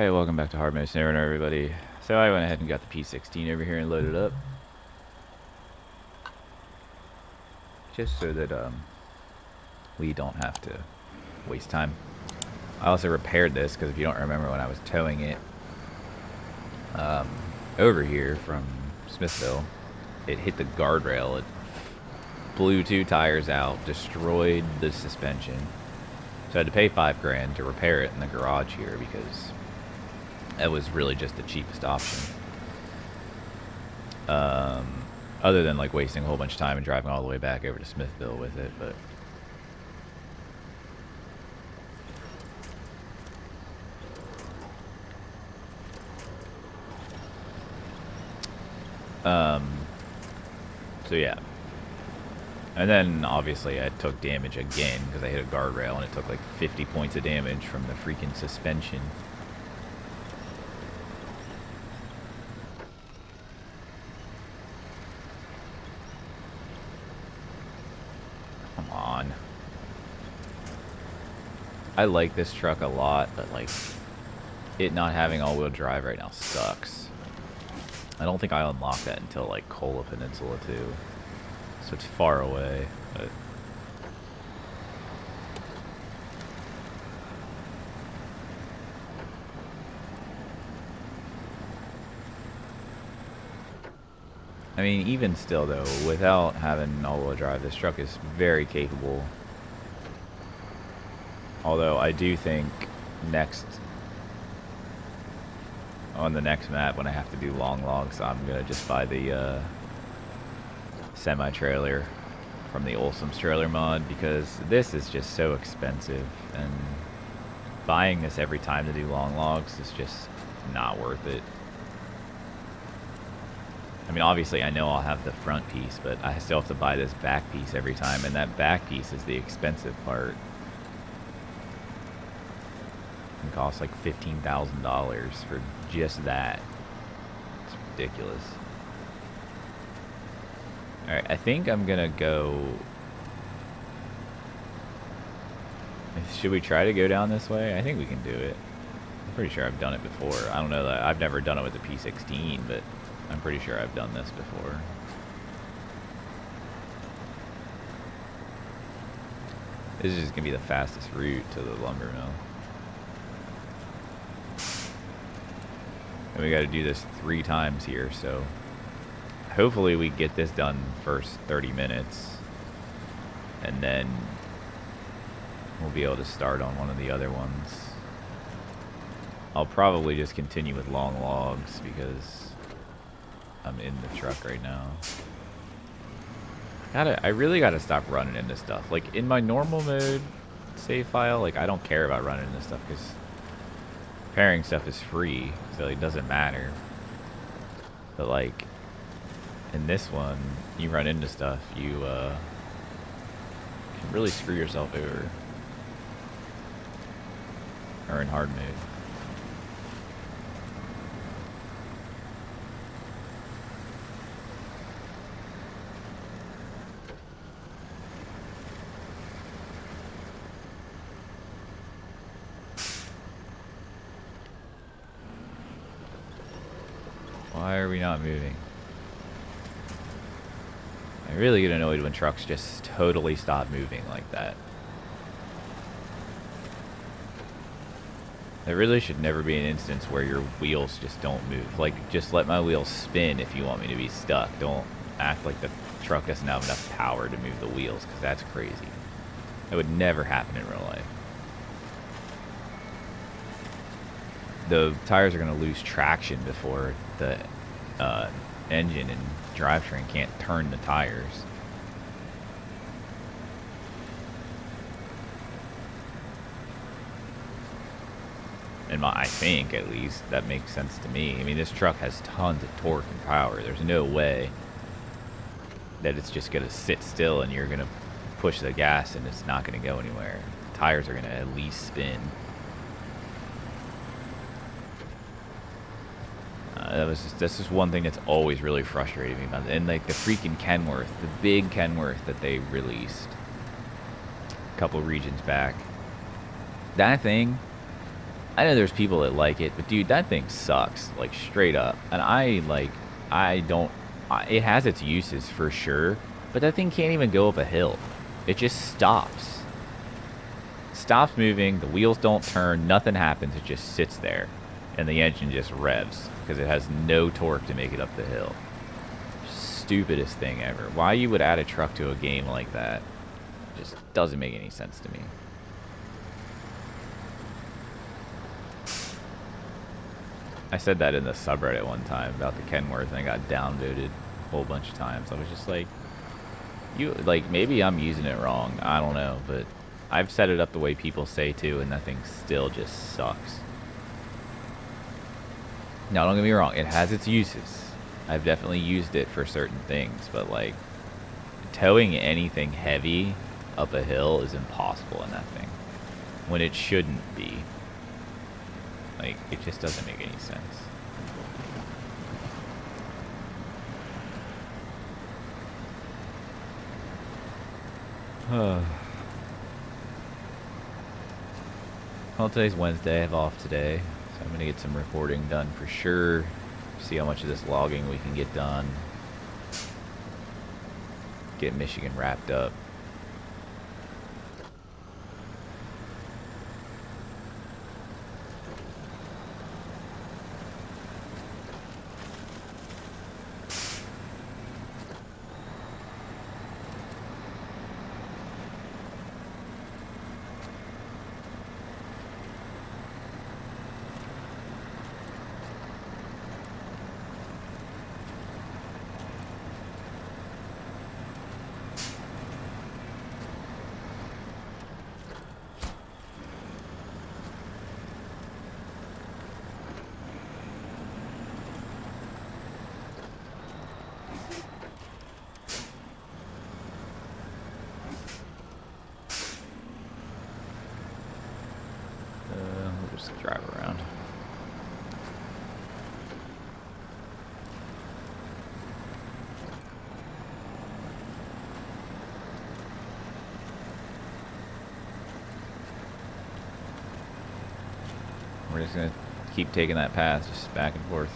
Alright, welcome back to Hard Mode SnowRunner, everybody. So I went ahead and got the P16 over here and loaded up. Just so that we don't have to waste time. I also repaired this, because if you don't remember when I was towing it over here from Smithville, it hit the guardrail. It blew 2 tires out, destroyed the suspension. So I had to pay $5 grand to repair it in the garage here, because that was really just the cheapest option. Other than like wasting a whole bunch of time and driving all the way back over to Smithville with it, but so yeah. And then obviously I took damage again because I hit a guardrail and it took like 50 points of damage from the freaking suspension. Come on. I like this truck a lot, but like it not having all-wheel drive right now sucks. I don't think I unlock that until like Kola Peninsula too. So it's far away, but I mean, even still though, without having all-wheel drive, this truck is very capable. Although I do think on the next map when I have to do long logs, I'm gonna just buy the semi-trailer from the Olsom's trailer mod, because this is just so expensive, and buying this every time to do long logs is just not worth it. I mean, obviously I know I'll have the front piece, but I still have to buy this back piece every time, and that back piece is the expensive part. It costs like $15,000 for just that. It's ridiculous. Alright, I think I'm gonna go... Should we try to go down this way? I think we can do it. I'm pretty sure I've done it before. I don't know that I've never done it with the P16, but I'm pretty sure I've done this before. This is just gonna be the fastest route to the lumber mill. And we gotta do this 3 times here, so hopefully we get this done first 30 minutes, and then we'll be able to start on one of the other ones. I'll probably just continue with long logs because I'm in the truck right now. I really gotta stop running into stuff. Like in my normal mode save file, like I don't care about running into stuff because repairing stuff is free, so it doesn't matter. But like in this one, you run into stuff, you can really screw yourself over. Or in hard mode. Why are we not moving? I really get annoyed when trucks just totally stop moving like that. There really should never be an instance where your wheels just don't move. Like, just let my wheels spin if you want me to be stuck. Don't act like the truck doesn't have enough power to move the wheels, because that's crazy. That would never happen in real life. The tires are going to lose traction before the engine and drivetrain can't turn the tires. I think, at least, that makes sense to me. I mean, this truck has tons of torque and power. There's no way that it's just going to sit still and you're going to push the gas and it's not going to go anywhere. The tires are going to at least spin. That's just one thing that's always really frustrated me about it. And like the freaking Kenworth, the big Kenworth that they released a couple regions back. That thing I know there's people that like it, but dude, that thing sucks, like straight up. And I don't. It has its uses for sure, but that thing can't even go up a hill. It just stops. Stops moving. The wheels don't turn. Nothing happens. It just sits there, and the engine just revs because it has no torque to make it up the hill. Stupidest thing ever. Why you would add a truck to a game like that just doesn't make any sense to me. I said that in the subreddit one time about the Kenworth, and I got downvoted a whole bunch of times. I was just like, maybe I'm using it wrong. I don't know, but I've set it up the way people say to, and that thing still just sucks. Now, don't get me wrong, it has its uses. I've definitely used it for certain things, but like towing anything heavy up a hill is impossible in that thing when it shouldn't be. Like, it just doesn't make any sense. Well, today's Wednesday. I have off today, so I'm gonna get some recording done for sure. See how much of this logging we can get done. Get Michigan wrapped up. We'll just drive around. We're just gonna keep taking that path, just back and forth.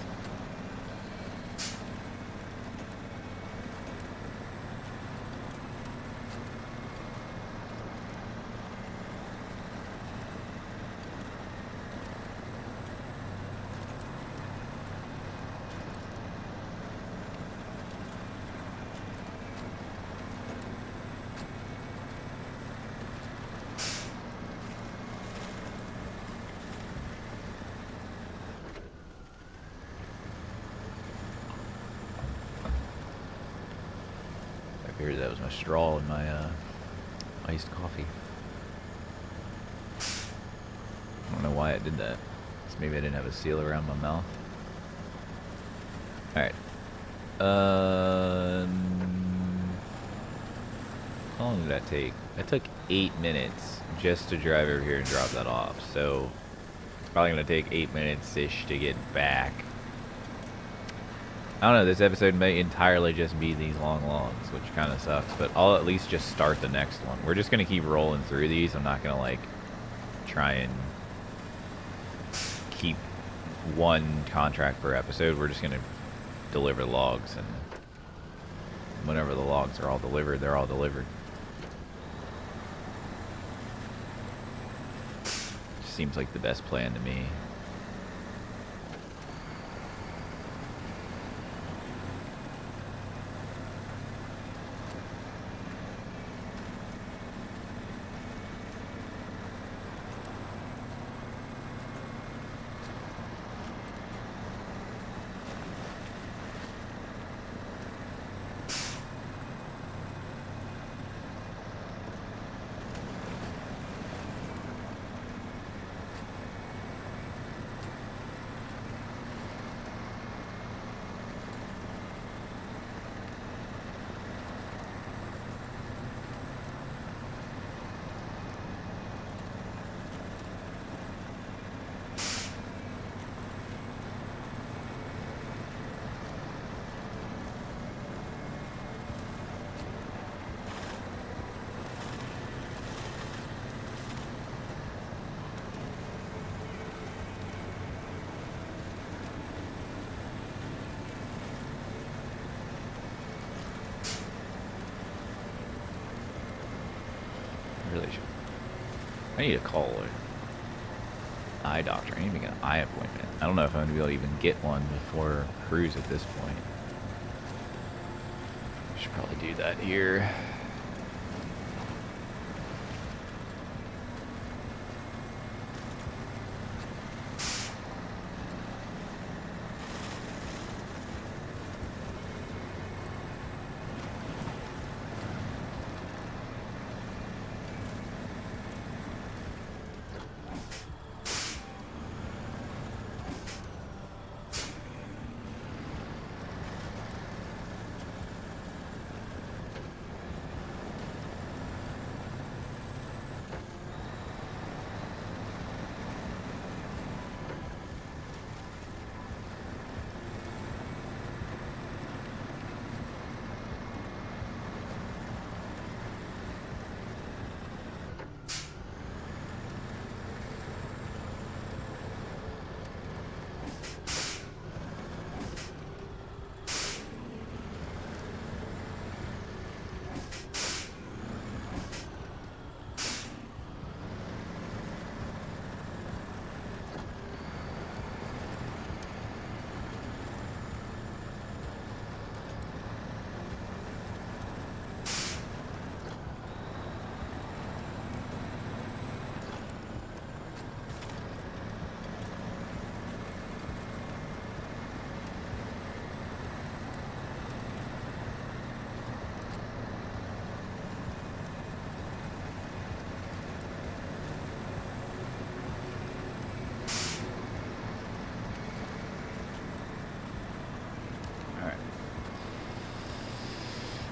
I figured that was my straw in my iced coffee. I don't know why it did that. So maybe I didn't have a seal around my mouth. Alright. How long did that take? That took 8 minutes just to drive over here and drop that off. So it's probably going to take 8 minutes-ish to get back. I don't know, this episode may entirely just be these long logs, which kind of sucks, but I'll at least just start the next one. We're just going to keep rolling through these. I'm not going to, like, try and keep one contract per episode. We're just going to deliver logs, and whenever the logs are all delivered, they're all delivered. Seems like the best plan to me. I need to call an eye doctor. I need to get an eye appointment. I don't know if I'm going to be able to even get one before cruise at this point. Should probably do that here.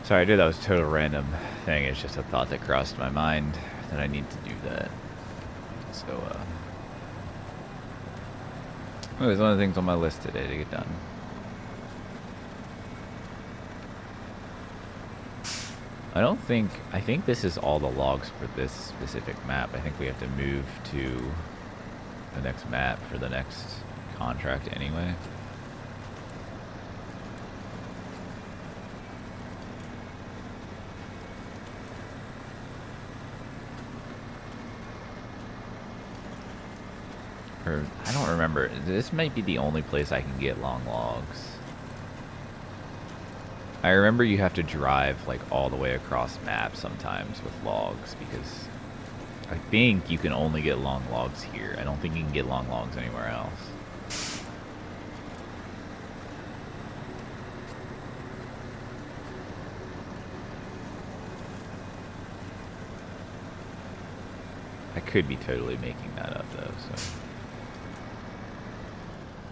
Sorry, dude, that was a total random thing. It's just a thought that crossed my mind that I need to do that. So, it was one of the things on my list today to get done. I think this is all the logs for this specific map. I think we have to move to the next map for the next contract anyway. Or, I don't remember. This might be the only place I can get long logs. I remember you have to drive like all the way across maps sometimes with logs because I think you can only get long logs here. I don't think you can get long logs anywhere else. I could be totally making that up though, so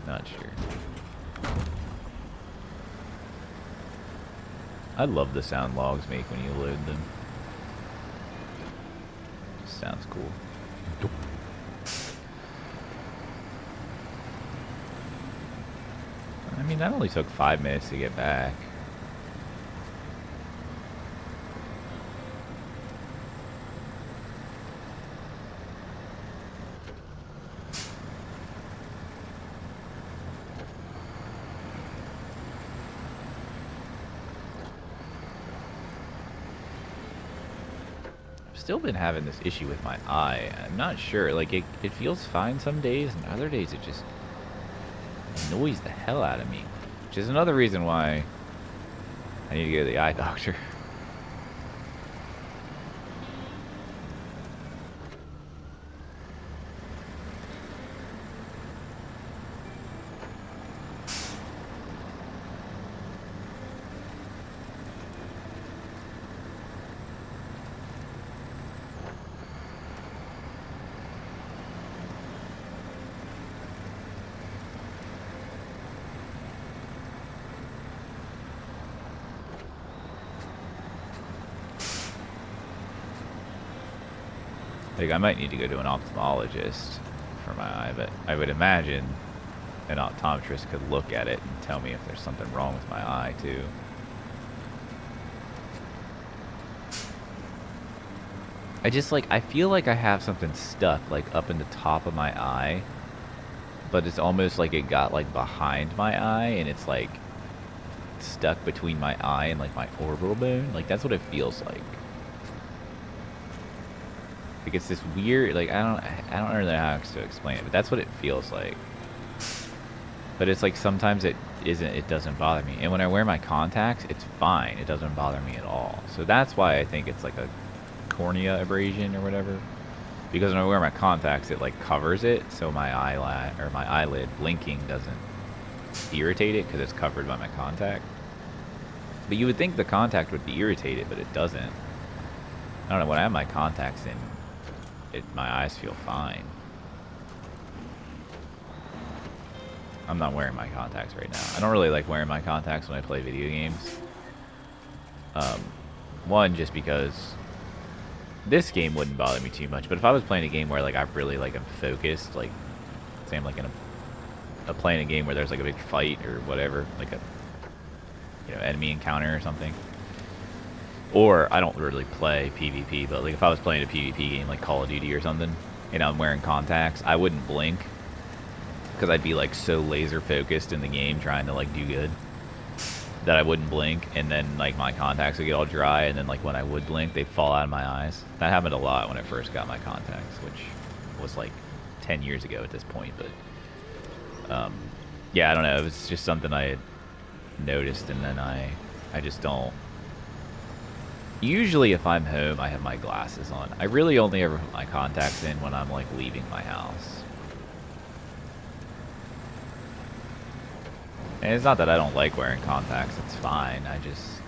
not sure. I love the sound logs make when you load them. Just sounds cool. I mean, that only took 5 minutes to get back. Still been having this issue with my eye. I'm not sure. Like, it feels fine some days, and other days it just annoys the hell out of me. Which is another reason why I need to go to the eye doctor. Like, I might need to go to an ophthalmologist for my eye, but I would imagine an optometrist could look at it and tell me if there's something wrong with my eye, too. I just, like, I feel like I have something stuck, like, up in the top of my eye, but it's almost like it got, like, behind my eye, and it's, like, stuck between my eye and, like, my orbital bone. Like, that's what it feels like. Like it's this weird, like I don't really know how to explain it, but that's what it feels like. But it's like sometimes it doesn't bother me. And when I wear my contacts, it's fine. It doesn't bother me at all. So that's why I think it's like a cornea abrasion or whatever. Because when I wear my contacts, it like covers it, so my eyelid blinking doesn't irritate it because it's covered by my contact. But you would think the contact would be irritated, but it doesn't. I don't know, when I have my contacts in, my eyes feel fine. I'm not wearing my contacts right now. I don't really like wearing my contacts when I play video games. One, just because this game wouldn't bother me too much, but if I was playing a game where like I really like am focused, like say I'm like in playing a game where there's like a big fight or whatever, like a enemy encounter or something. Or I don't really play PvP, but like if I was playing a PvP game like Call of Duty or something, and I'm wearing contacts, I wouldn't blink because I'd be like so laser focused in the game trying to like do good that I wouldn't blink, and then like my contacts would get all dry, and then like when I would blink, they'd fall out of my eyes. That happened a lot when I first got my contacts, which was like 10 years ago at this point. But yeah, I don't know. It was just something I had noticed, and then I just don't. Usually if I'm home, I have my glasses on. I really only ever put my contacts in when I'm like leaving my house. And it's not that I don't like wearing contacts, it's fine. I just,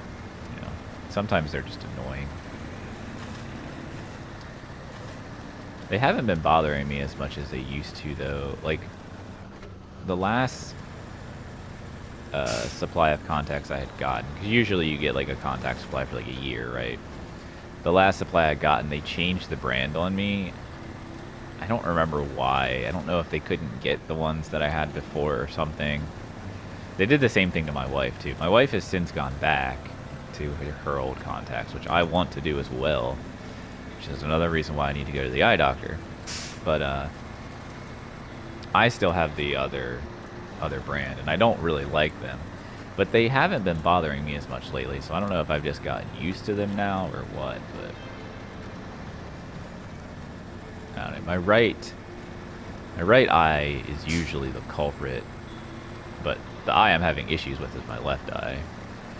sometimes they're just annoying. They haven't been bothering me as much as they used to, though. Like, the last supply of contacts I had gotten, because usually you get like a contact supply for like a year, right? The last supply I had gotten, they changed the brand on me. I don't remember why. I don't know if they couldn't get the ones that I had before or something. They did the same thing to my wife, too. My wife has since gone back to her old contacts, which I want to do as well, which is another reason why I need to go to the eye doctor. But I still have the other brand, and I don't really like them. But they haven't been bothering me as much lately, so I don't know if I've just gotten used to them now or what, but I don't know. My right eye is usually the culprit, but the eye I'm having issues with is my left eye.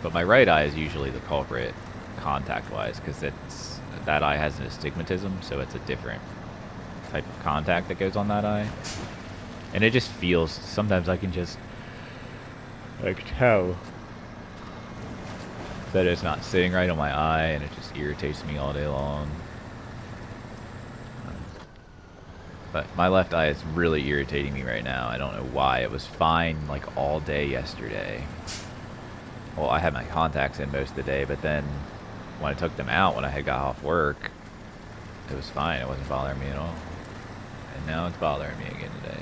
But my right eye is usually the culprit contact-wise, because that eye has an astigmatism, so it's a different type of contact that goes on that eye. And it just feels, sometimes I can just like tell that it's not sitting right on my eye, and it just irritates me all day long. But my left eye is really irritating me right now. I don't know why. It was fine like all day yesterday. Well, I had my contacts in most of the day, but then when I took them out when I had got off work, it was fine. It wasn't bothering me at all. And now it's bothering me again today.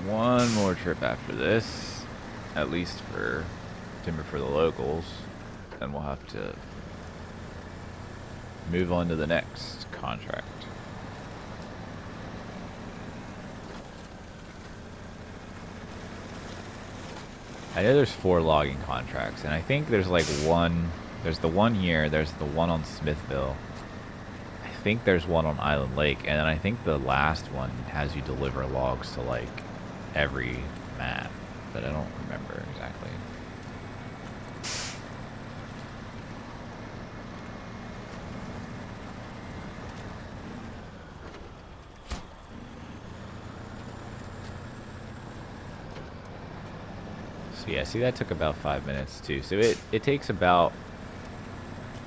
One more trip after this, at least for timber for the locals, and we'll have to move on to the next contract. I know there's 4 logging contracts, and I think there's like one, there's the one here, there's the one on Smithville, I think there's one on Island Lake, and then I think the last one has you deliver logs to like every map, but I don't remember exactly. So yeah, see, that took about 5 minutes too. So it takes about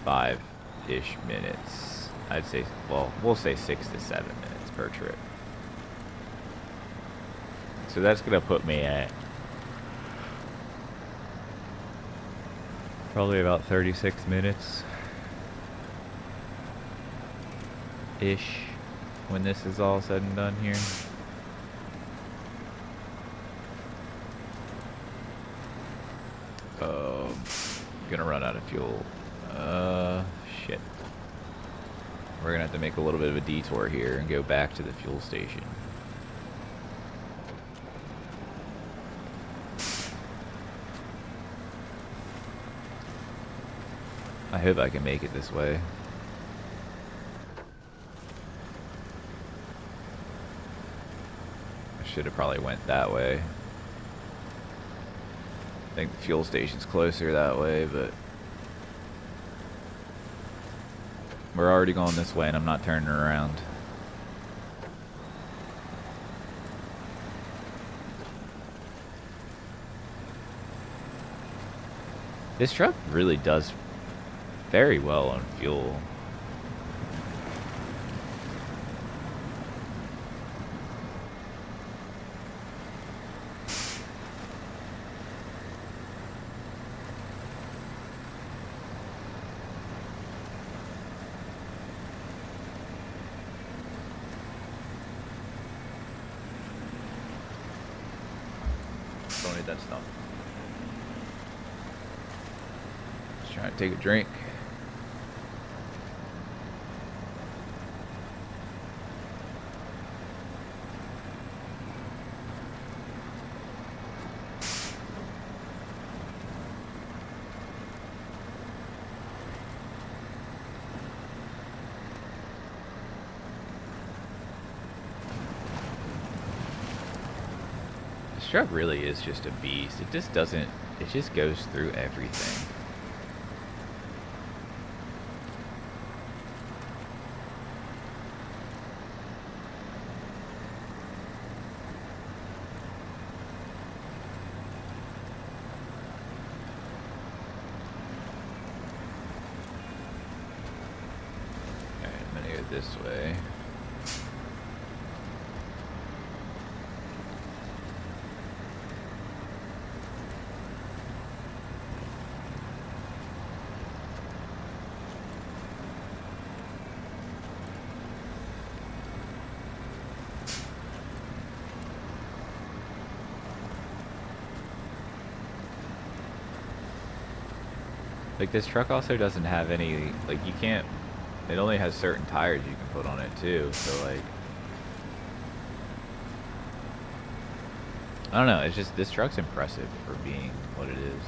5-ish minutes. I'd say, well, we'll say 6 to 7 minutes per trip. So that's going to put me at probably about 36 minutes. ish when this is all said and done here. Gonna run out of fuel. Shit. We're gonna have to make a little bit of a detour here and go back to the fuel station. I hope I can make it this way. I should have probably went that way. I think the fuel station's closer that way, but we're already going this way and I'm not turning around. This truck really does very well on fuel. Don't need that stuff. Just trying to take a drink. This truck really is just a beast. It just doesn't, it just goes through everything. Alright, I'm gonna go this way. Like, this truck also doesn't have any, like, you can't, it only has certain tires you can put on it too, so like, I don't know, it's just, this truck's impressive for being what it is.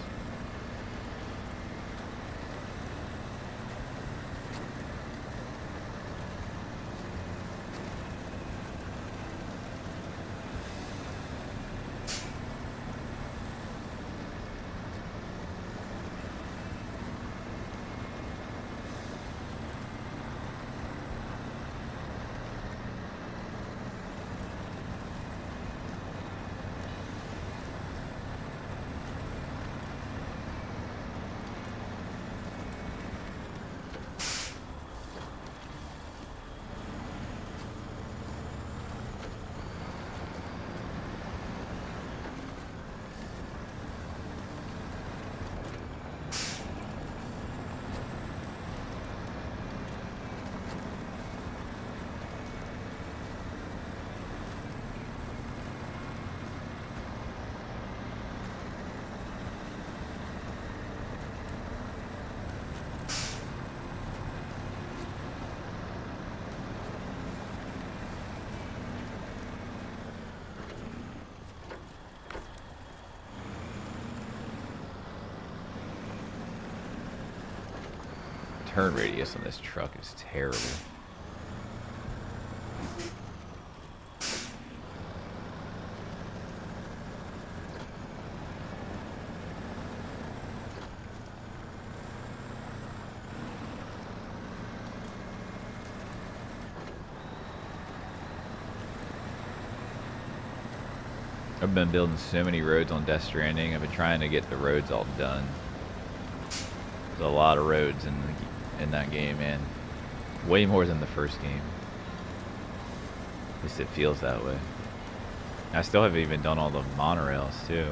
Turn radius on this truck is terrible. I've been building so many roads on Death Stranding. I've been trying to get the roads all done. There's a lot of roads in that game, man. Way more than the first game. At least it feels that way. I still haven't even done all the monorails too.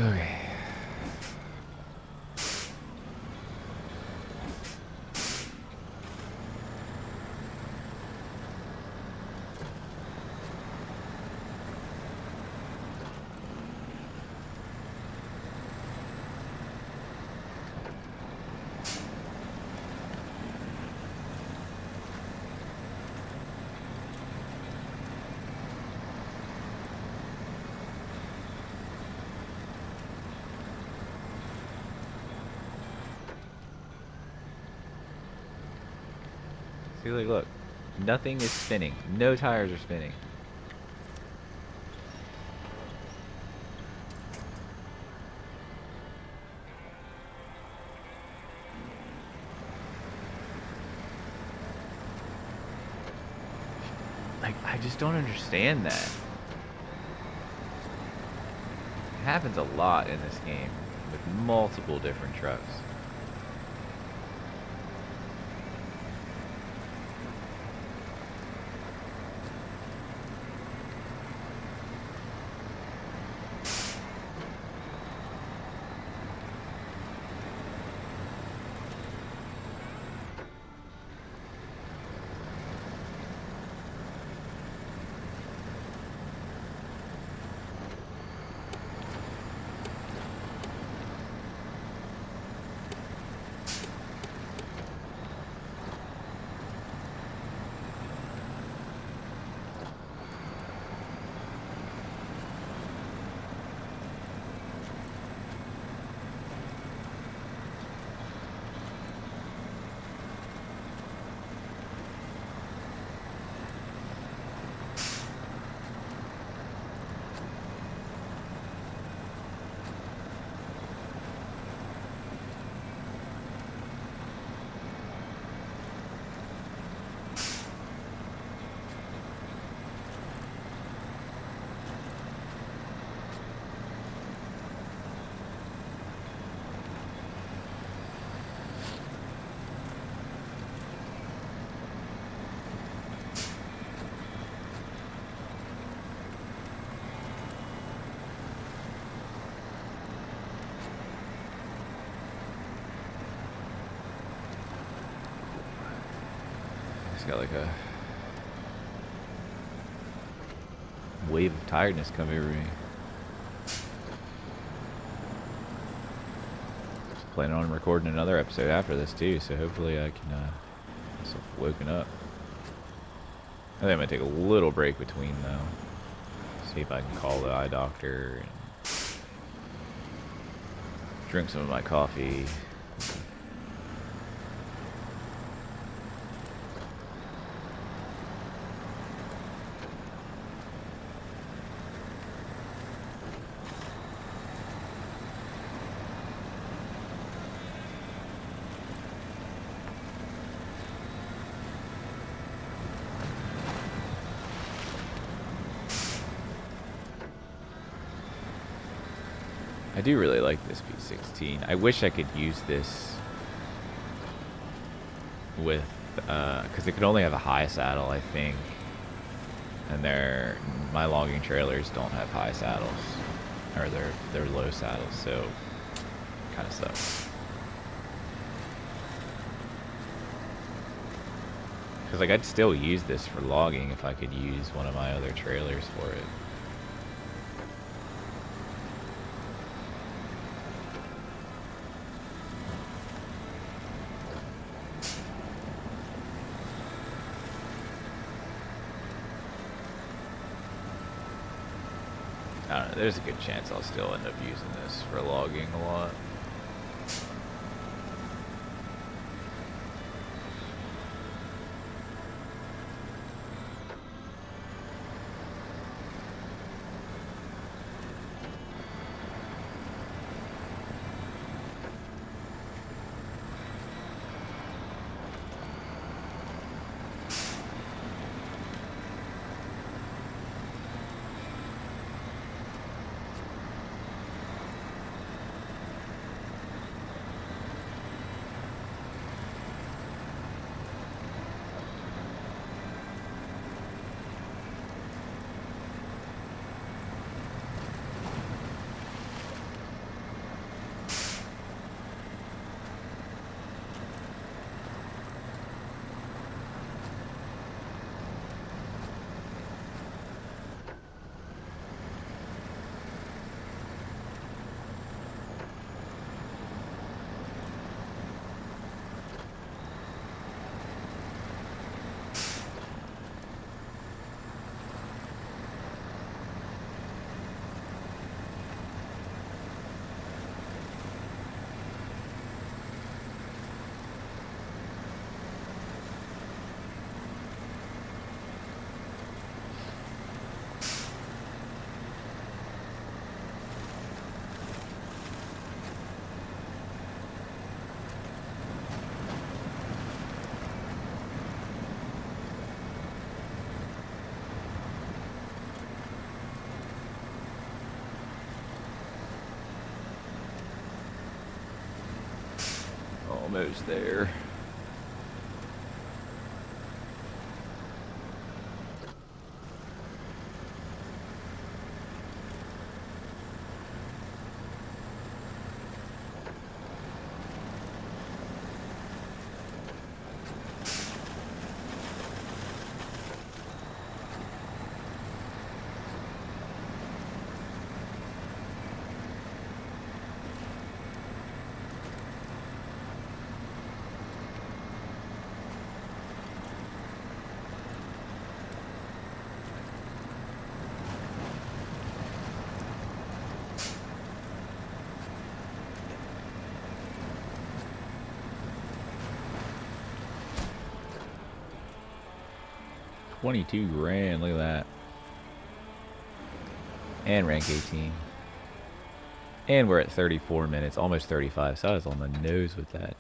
Okay. See, like, look. Nothing is spinning. No tires are spinning. Like, I just don't understand that. It happens a lot in this game with multiple different trucks. Got like a wave of tiredness come over me. Just planning on recording another episode after this too, so hopefully I can get myself woken up. I think I'm gonna take a little break between though. See if I can call the eye doctor and drink some of my coffee. I do really like this P16. I wish I could use this with, because it could only have a high saddle, I think. And my logging trailers don't have high saddles, or they're low saddles, so kind of sucks. Because like I'd still use this for logging if I could use one of my other trailers for it. I don't know, there's a good chance I'll still end up using this for logging a lot. almost there. $22,000, look at that. And rank 18. And we're at 34 minutes, almost 35, so I was on the nose with that.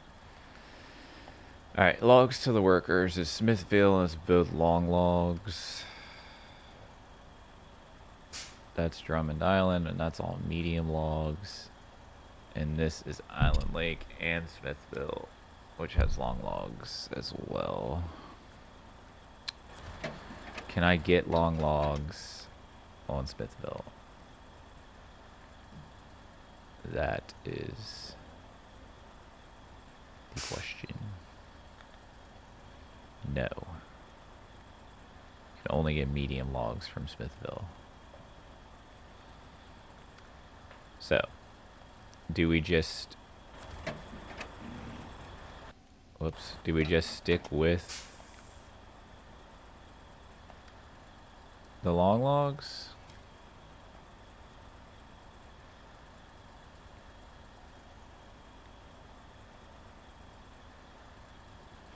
Alright, logs to the workers is Smithville, and it's both long logs. That's Drummond Island, and that's all medium logs. And this is Island Lake and Smithville, which has long logs as well. Can I get long logs on Smithville? That is the question. No. You can only get medium logs from Smithville. So, do we just... Whoops. Do we just stick with the long logs?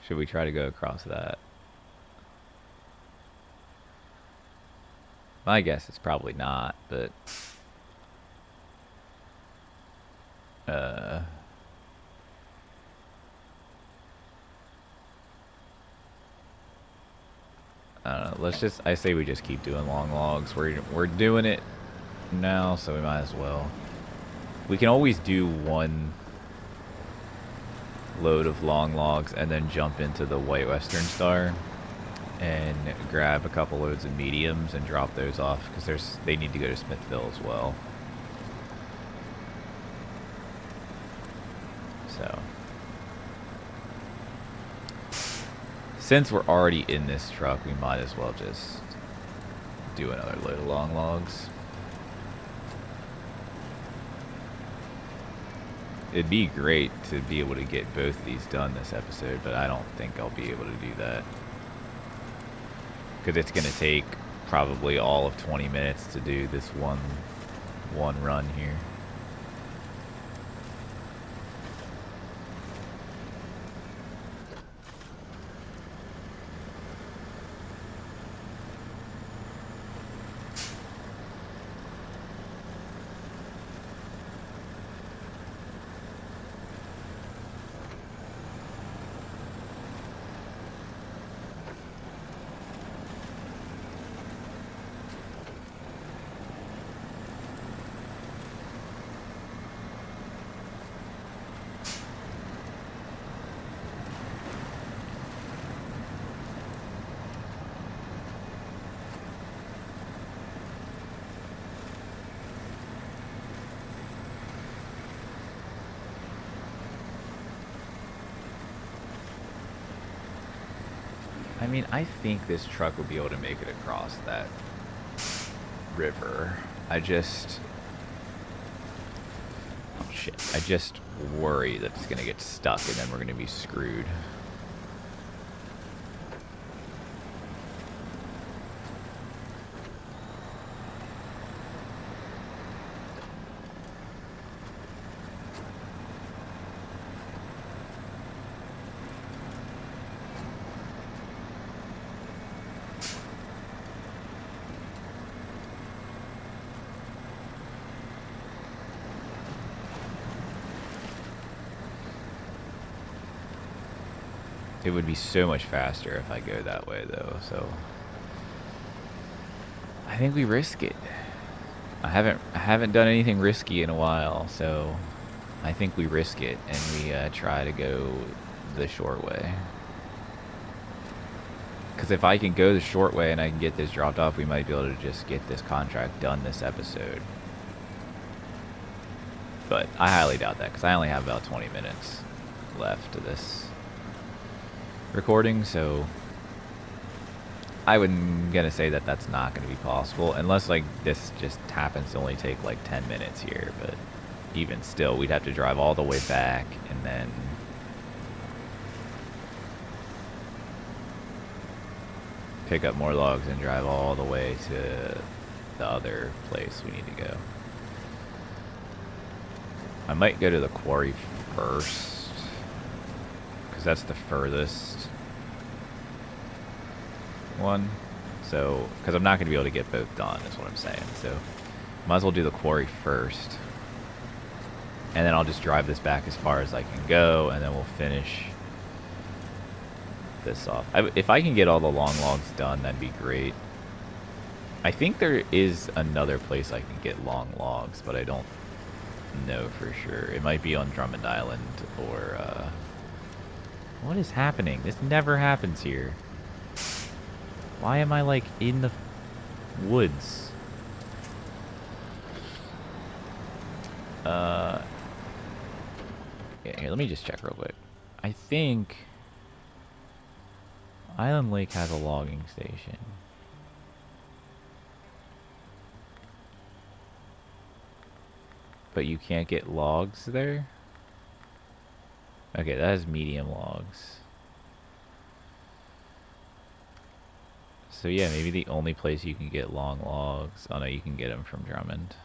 Should we try to go across that? My guess is probably not, but... I don't know, let's just... I say we just keep doing long logs. We're doing it now, so we might as well. We can always do one load of long logs and then jump into the White Western Star and grab a couple loads of mediums and drop those off, because they need to go to Smithville as well. So, since we're already in this truck, we might as well just do another load of long logs. It'd be great to be able to get both these done this episode, but I don't think I'll be able to do that, because it's going to take probably all of 20 minutes to do this one run here. I mean, I think this truck will be able to make it across that river. I just... Oh shit. I just worry that it's gonna get stuck and then we're gonna be screwed. It would be so much faster if I go that way, though, so... I think we risk it. I haven't done anything risky in a while, so... I think we risk it and we try to go the short way. Because if I can go the short way and I can get this dropped off, we might be able to just get this contract done this episode. But I highly doubt that because I only have about 20 minutes left to this recording, so I'm gonna say that that's not gonna be possible unless like this just happens to only take like 10 minutes here. But even still, we'd have to drive all the way back and then pick up more logs and drive all the way to the other place we need to go. I might go to the quarry first because that's the furthest one. So, because I'm not going to be able to get both done is what I'm saying. So, might as well do the quarry first. And then I'll just drive this back as far as I can go, and then we'll finish this off. If I can get all the long logs done, that'd be great. I think there is another place I can get long logs, but I don't know for sure. It might be on Drummond Island or... What is happening? This never happens here. Why am I, like, in the woods? Yeah, here, let me just check real quick. I think Island Lake has a logging station. But you can't get logs there? Okay, that has medium logs. So yeah, maybe the only place you can get long logs... Oh no, you can get them from Drummond.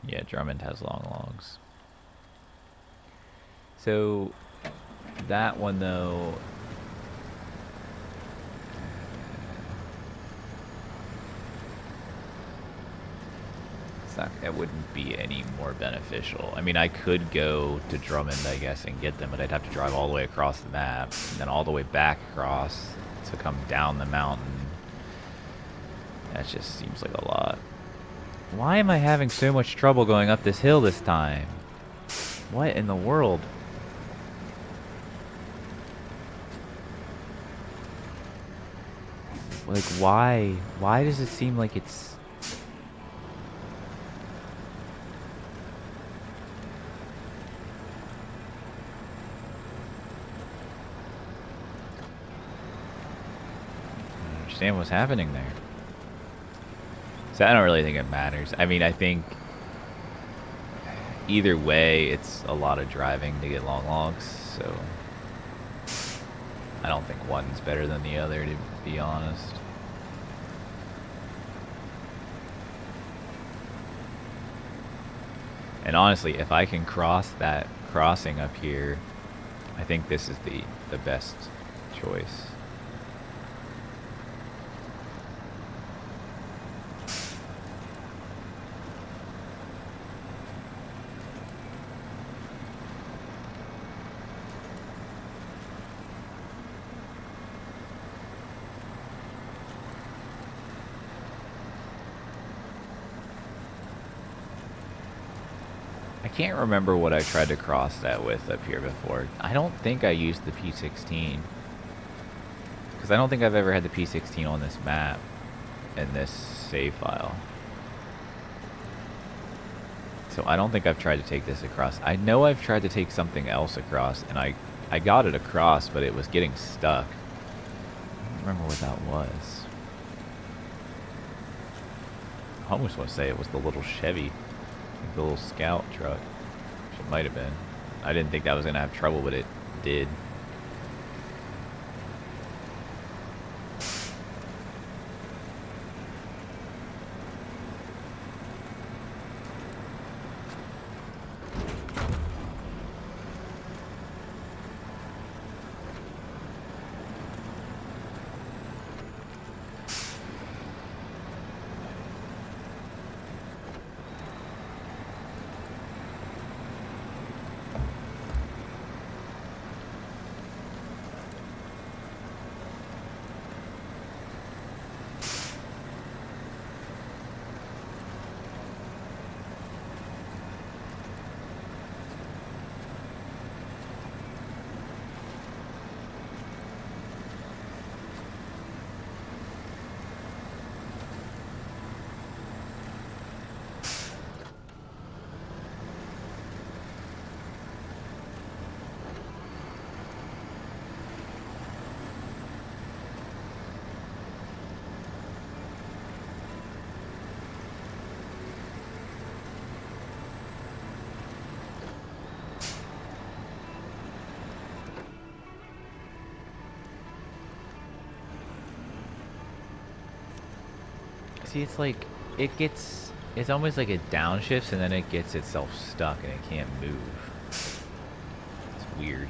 Yeah, Drummond has long logs. So, that one though... It wouldn't be any more beneficial. I mean, I could go to Drummond, I guess, and get them, but I'd have to drive all the way across the map, and then all the way back across to come down the mountain. That just seems like a lot. Why am I having so much trouble going up this hill this time? What in the world? Like, why? Why does it seem like it's... Understand what's happening there. So I don't really think it matters. I mean, I think either way, it's a lot of driving to get long logs, so I don't think one's better than the other, to be honest. And honestly, if I can cross that crossing up here, I think this is the best choice. I can't remember what I tried to cross that with up here before. I don't think I used the P16. Because I don't think I've ever had the P16 on this map in this save file. So I don't think I've tried to take this across. I know I've tried to take something else across, and I got it across, but it was getting stuck. I don't remember what that was. I almost want to say it was the little Chevy. Like the little scout truck. Which it might have been. I didn't think that was going to have trouble, but it did. See, it's like, it's almost like it downshifts and then it gets itself stuck and it can't move. It's weird.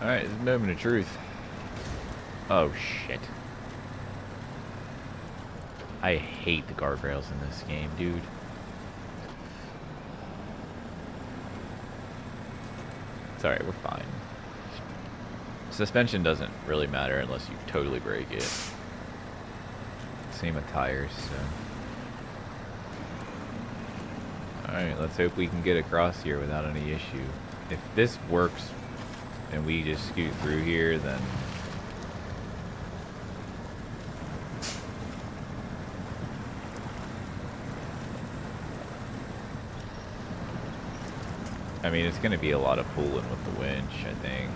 Alright, it's a moment of truth. Oh, shit. I hate the guardrails in this game, dude. It's alright, we're fine. Suspension doesn't really matter unless you totally break it. Same with tires, so... Alright, let's hope we can get across here without any issue. If this works and we just scoot through here, then... I mean, it's going to be a lot of pulling with the winch, I think.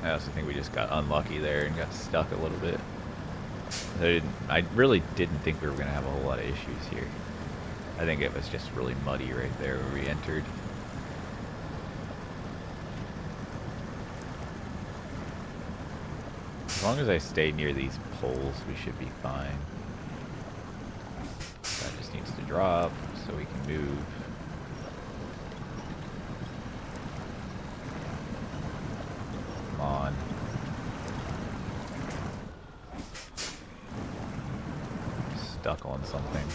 I also think we just got unlucky there and got stuck a little bit. I really didn't think we were going to have a whole lot of issues here. I think it was just really muddy right there where we entered. As long as I stay near these poles, we should be fine. That just needs to drop so we can move. Come on. Stuck on something.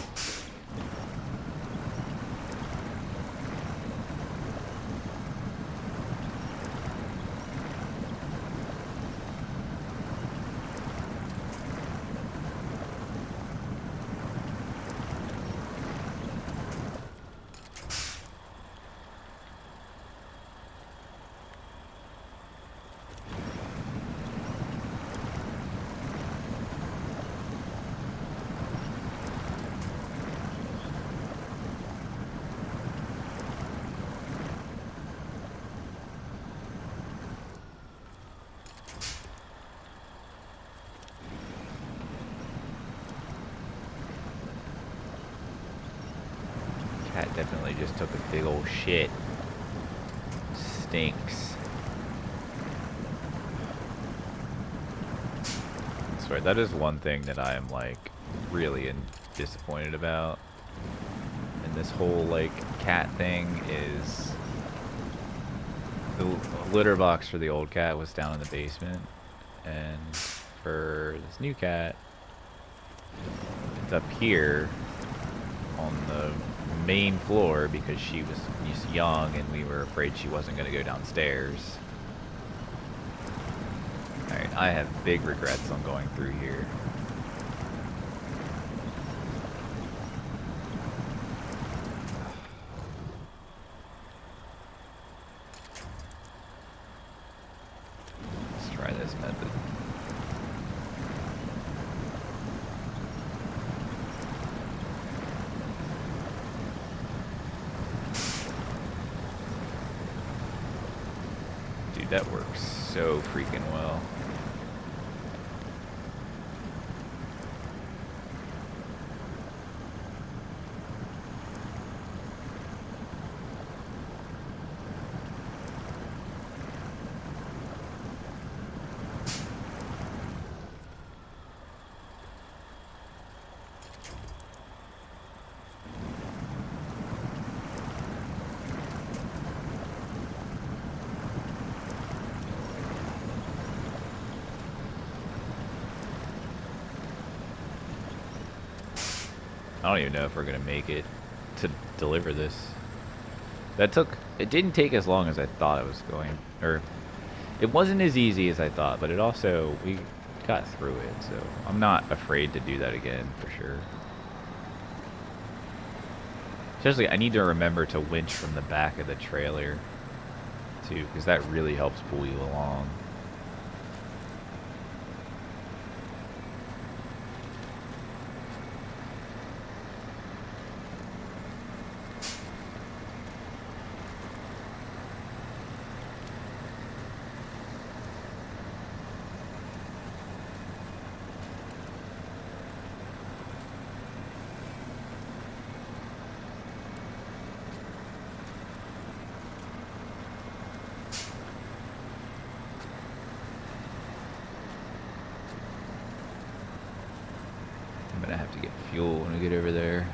Cat definitely just took a big old shit. Stinks. I swear, that is one thing that I am like really disappointed about in this whole like cat thing is the litter box for the old cat was down in the basement, and for this new cat it's up here on the main floor because she was just young and we were afraid she wasn't going to go downstairs. Alright, I have big regrets on going through here. Let's try this method. That works so freaking well. I don't even know if we're gonna make it to deliver this. It didn't take as long as I thought it was going, or it wasn't as easy as I thought, but we got through it, so I'm not afraid to do that again for sure. Especially, I need to remember to winch from the back of the trailer, too, because that really helps pull you along. I'm gonna have to get fuel when we get over there.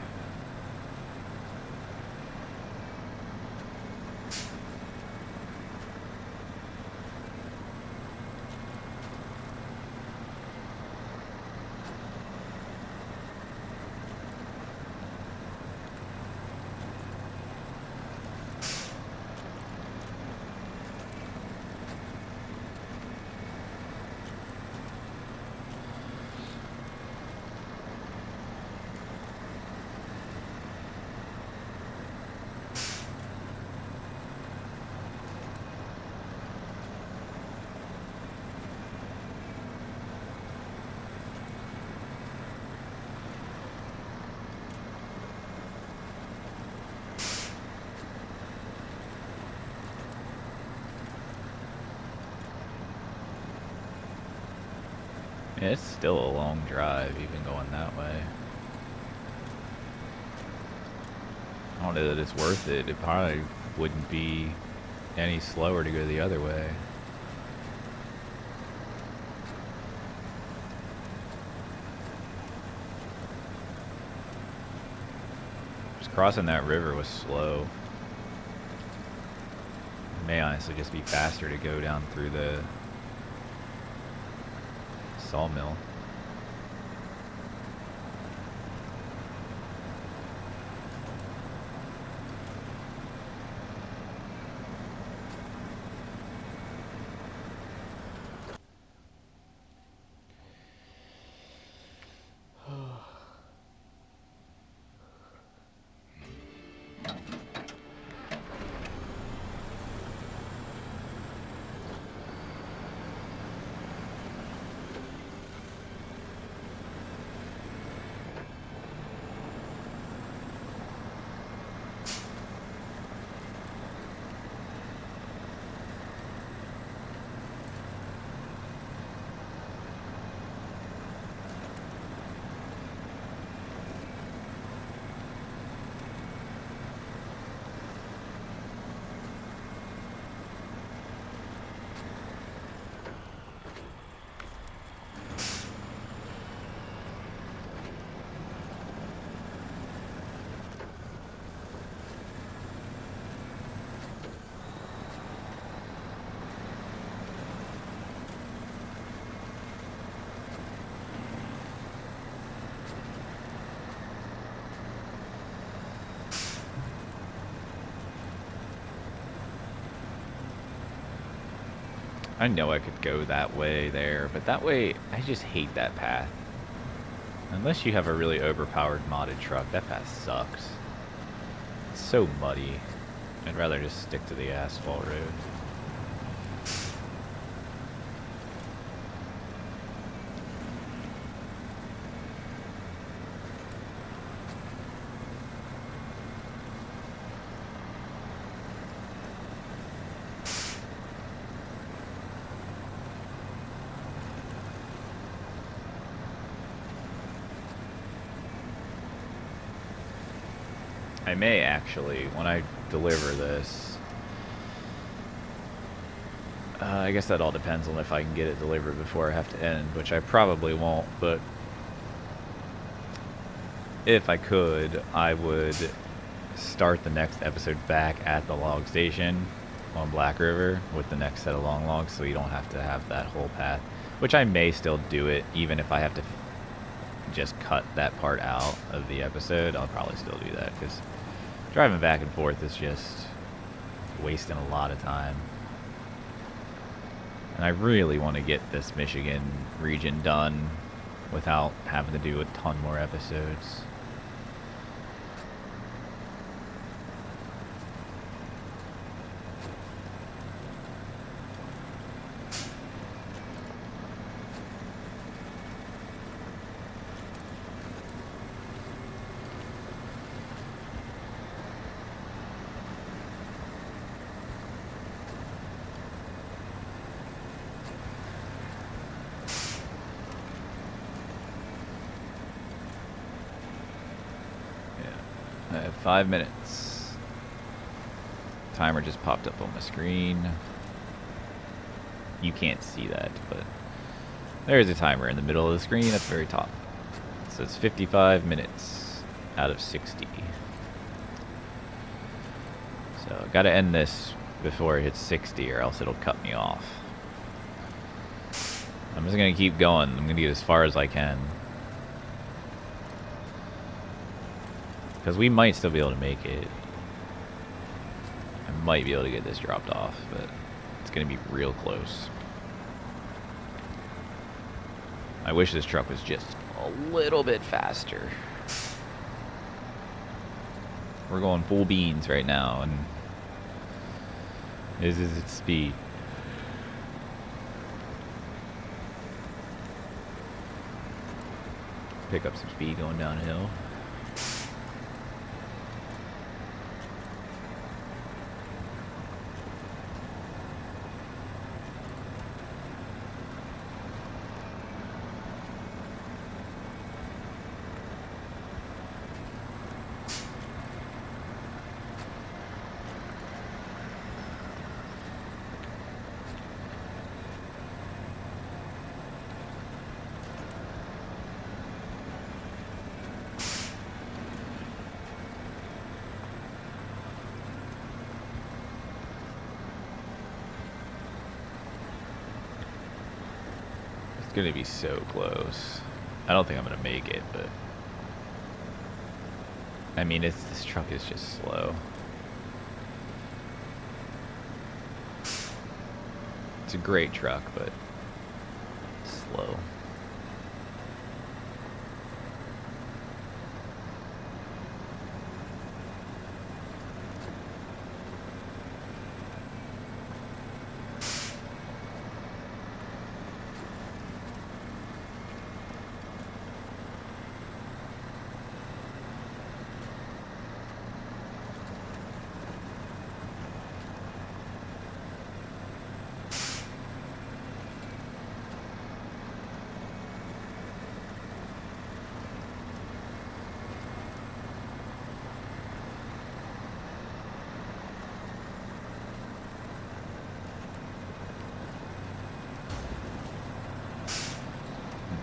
Yeah, it's still a long drive, even going that way. I don't know that it's worth it. It probably wouldn't be any slower to go the other way. Just crossing that river was slow. It may honestly just be faster to go down through the sawmill. I know I could go that way there, but that way, I just hate that path. Unless you have a really overpowered modded truck, that path sucks. It's so muddy. I'd rather just stick to the asphalt road. I may actually, when I deliver this, I guess that all depends on if I can get it delivered before I have to end, which I probably won't, but if I could, I would start the next episode back at the log station on Black River with the next set of long logs, so you don't have to have that whole path, which I may still do it, even if I have to just cut that part out of the episode. I'll probably still do that, because driving back and forth is just wasting a lot of time. And I really want to get this Michigan region done without having to do a ton more episodes. 5 minutes. Timer just popped up on my screen. You can't see that, but there's a timer in the middle of the screen at the very top. So it's 55 minutes out of 60. So I gotta end this before it hits 60 or else it'll cut me off. I'm just gonna keep going. I'm gonna get as far as I can. Because we might still be able to make it. I might be able to get this dropped off, but it's going to be real close. I wish this truck was just a little bit faster. We're going full beans right now, and this is its speed. Pick up some speed going downhill. It's gonna be so close. I don't think I'm gonna make it, but I mean, this truck is just slow. It's a great truck, but slow.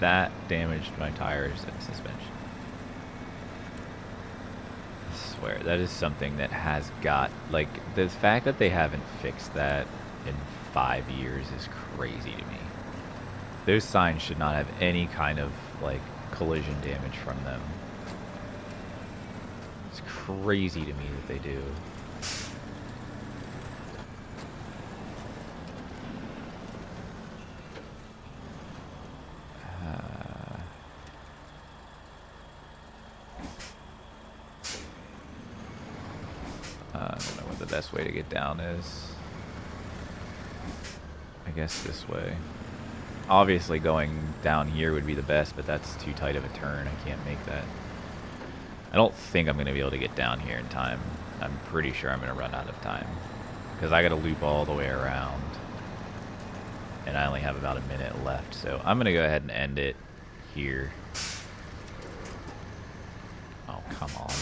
That damaged my tires and suspension. I swear, that is something that has got, like, the fact that they haven't fixed that in 5 years is crazy to me. Those signs should not have any kind of, like, collision damage from them. It's crazy to me that they do. I don't know what the best way to get down is. I guess this way. Obviously going down here would be the best, but that's too tight of a turn. I can't make that. I don't think I'm going to be able to get down here in time. I'm pretty sure I'm going to run out of time. Because I got to loop all the way around. And I only have about a minute left. So I'm going to go ahead and end it here. Oh, come on.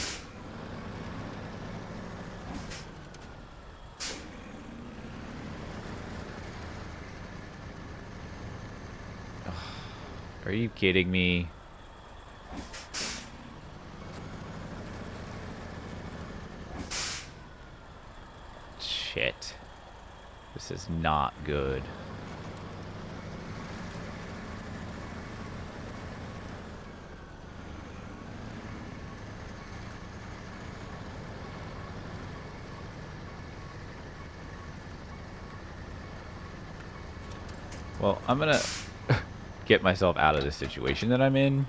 Are you kidding me? Shit. This is not good. Well, I'm gonna get myself out of this situation that I'm in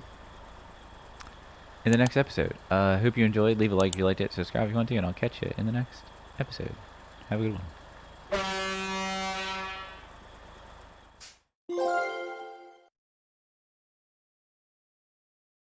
the next episode. Hope you enjoyed. Leave a like if you liked it. Subscribe if you want to, and I'll catch you in the next episode. Have a good one.